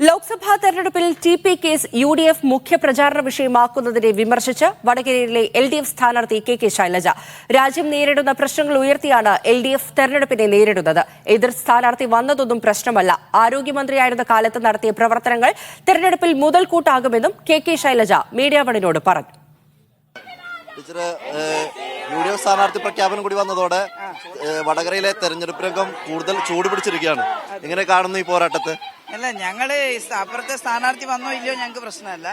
ലോക്സഭാ തെരഞ്ഞെടുപ്പിൽ TP. Case UDF മുഖ്യപ്രചാരണ വിഷയമാക്കുന്നതിനെ വിമർശിച്ച് വടകരയിലെ എൽ.ഡി.എഫ് സ്ഥാനാർത്ഥി കെ ശൈലജ രാജ്യം നേരിടുന്ന പ്രശ്നങ്ങൾ ഉയർത്തിയാണ് എൽ.ഡി.എഫ് തെരഞ്ഞെടുപ്പിനെ നേരിടുന്നത്. എതിർ സ്ഥാനാർത്ഥി വന്നതൊന്നും പ്രശ്നമല്ല. ആരോഗ്യമന്ത്രിയായിരുന്ന കാലത്ത് നടത്തിയ പ്രവർത്തനങ്ങൾ തെരഞ്ഞെടുപ്പിൽ മുതൽക്കൂട്ടാകുമെന്നും കെ ശൈലജ മീഡിയ വണിനോട് പറഞ്ഞു. യു.ഡി.എഫ് സ്ഥാനാർത്ഥി പ്രഖ്യാപനം കൂടി വന്നതോടെ വടകരയിലെ തെരഞ്ഞെടുപ്പ് രംഗം കൂടുതൽ ചൂടുപിടിച്ചിരിക്കുകയാണ്. എങ്ങനെ കാണുന്നു ഈ പോരാട്ടത്തെ? അല്ല, ഞങ്ങള് അപ്പുറത്തെ സ്ഥാനാർത്ഥി വന്നോ ഇല്ലയോ ഞങ്ങൾക്ക് പ്രശ്നമല്ല.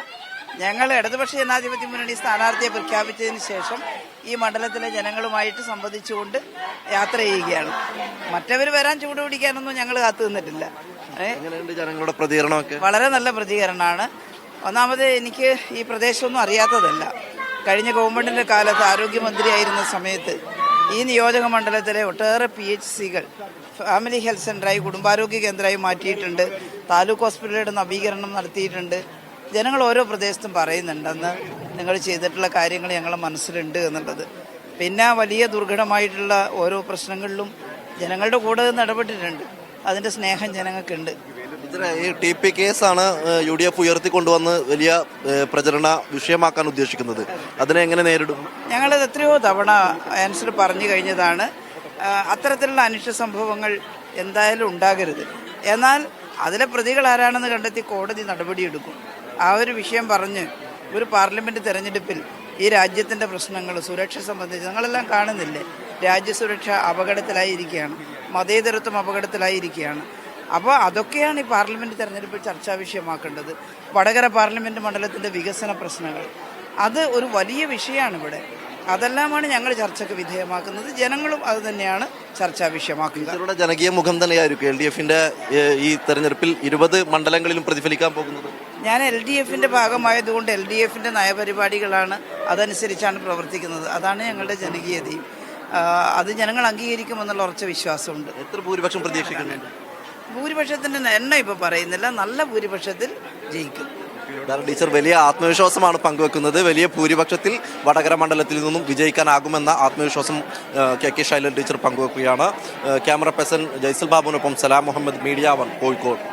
ഞങ്ങൾ ഇടതുപക്ഷ ജനാധിപത്യ മുന്നണി സ്ഥാനാർത്ഥിയെ പ്രഖ്യാപിച്ചതിന് ശേഷം ഈ മണ്ഡലത്തിലെ ജനങ്ങളുമായിട്ട് സംവദിച്ചുകൊണ്ട് യാത്ര ചെയ്യുകയാണ്. മറ്റവർ വരാൻ ചൂട് പിടിക്കാനൊന്നും ഞങ്ങൾ കാത്തു നിന്നിട്ടില്ല. ജനങ്ങളുടെ പ്രതികരണമൊക്കെ വളരെ നല്ല പ്രതികരണമാണ്. ഒന്നാമത് എനിക്ക് ഈ പ്രദേശമൊന്നും അറിയാത്തതല്ല. കഴിഞ്ഞ ഗവൺമെന്റിന്റെ കാലത്ത് ആരോഗ്യമന്ത്രിയായിരുന്ന സമയത്ത് ഈ നിയോജക മണ്ഡലത്തിലെ ഒട്ടേറെ PHCകൾ ഫാമിലി ഹെൽത്ത് സെൻ്ററായി കുടുംബാരോഗ്യ കേന്ദ്രമായി മാറ്റിയിട്ടുണ്ട്. താലൂക്ക് ഹോസ്പിറ്റലുകളുടെ നവീകരണം നടത്തിയിട്ടുണ്ട്. ജനങ്ങൾ ഓരോ പ്രദേശത്തും പറയുന്നുണ്ടെന്ന് നിങ്ങൾ ചെയ്തിട്ടുള്ള കാര്യങ്ങൾ ഞങ്ങളുടെ മനസ്സിലുണ്ട് എന്നുള്ളത്. പിന്നെ വലിയ ദുർഘടമായിട്ടുള്ള ഓരോ പ്രശ്നങ്ങളിലും ജനങ്ങളുടെ കൂടെ നിന്ന് ഇടപെട്ടിട്ടുണ്ട്. അതിൻ്റെ സ്നേഹം ജനങ്ങൾക്കുണ്ട്. ഈ ടി.പി. കേസാണ് യു.ഡി.എഫ് ഉയർത്തിക്കൊണ്ടുവന്ന് വലിയ പ്രചരണ വിഷയമാക്കാൻ ഉദ്ദേശിക്കുന്നത്. അതിനെ എങ്ങനെ നേരിടും? ഞങ്ങളത് എത്രയോ തവണ ആൻസർ പറഞ്ഞു കഴിഞ്ഞതാണ്. അത്തരത്തിലുള്ള അനിഷ്ട സംഭവങ്ങൾ എന്തായാലും ഉണ്ടാകരുത്. എന്നാൽ അതിലെ പ്രതികൾ ആരാണെന്ന് കണ്ടെത്തി കോടതി നടപടിയെടുക്കും. ആ ഒരു വിഷയം പറഞ്ഞ് ഒരു പാർലമെൻറ്റ് തെരഞ്ഞെടുപ്പിൽ ഈ രാജ്യത്തിൻ്റെ പ്രശ്നങ്ങൾ സുരക്ഷ സംബന്ധിച്ച് ഞങ്ങളെല്ലാം കാണുന്നില്ലേ? രാജ്യസുരക്ഷ അപകടത്തിലായിരിക്കുകയാണ്, മതേതരത്വം അപകടത്തിലായിരിക്കുകയാണ്. അപ്പോൾ അതൊക്കെയാണ് ഈ പാർലമെൻറ്റ് തെരഞ്ഞെടുപ്പിൽ ചർച്ചാ വിഷയമാക്കേണ്ടത്. വടകര പാർലമെൻറ്റ് മണ്ഡലത്തിൻ്റെ വികസന പ്രശ്നങ്ങൾ അത് ഒരു വലിയ വിഷയമാണ് ഇവിടെ. അതെല്ലാമാണ് ഞങ്ങൾ ചർച്ചയ്ക്ക് വിധേയമാക്കുന്നത്. ജനങ്ങളും അത് തന്നെയാണ് ചർച്ചാ വിഷയമാക്കുന്നത്. ജനകീയ മുഖം തന്നെയായിരിക്കും LDF-ന്റെ ഈ തെരഞ്ഞെടുപ്പിൽ 20 മണ്ഡലങ്ങളിലും പ്രതിഫലിക്കാൻ പോകുന്നത്. ഞാൻ LDF-ന്റെ ഭാഗമായതുകൊണ്ട് LDF-ന്റെ നയപരിപാടികളാണ്, അതനുസരിച്ചാണ് പ്രവർത്തിക്കുന്നത്. അതാണ് ഞങ്ങളുടെ ജനകീയതയും. അത് ജനങ്ങൾ അംഗീകരിക്കുമെന്നുള്ള ഉറച്ച വിശ്വാസമുണ്ട്. എത്ര ഭൂരിപക്ഷം പ്രതീക്ഷിക്കുന്നുണ്ട്? ഭൂരിപക്ഷത്തിൻ്റെ എണ്ണം ഇപ്പോൾ പറയുന്നില്ല, നല്ല ഭൂരിപക്ഷത്തിൽ ജയിക്കും. ടീച്ചർ വലിയ ആത്മവിശ്വാസമാണ് പങ്കുവെക്കുന്നത്. വലിയ ഭൂരിപക്ഷത്തിൽ വടകര മണ്ഡലത്തിൽ നിന്നും വിജയിക്കാനാകുമെന്ന ആത്മവിശ്വാസം കെ ശൈലജ ടീച്ചർ പങ്കുവെക്കുകയാണ്. ക്യാമറ പേഴ്സൺ ജയ്സൽ ബാബുവിനൊപ്പം സലാം മുഹമ്മദ്, മീഡിയ 1, കോഴിക്കോട്.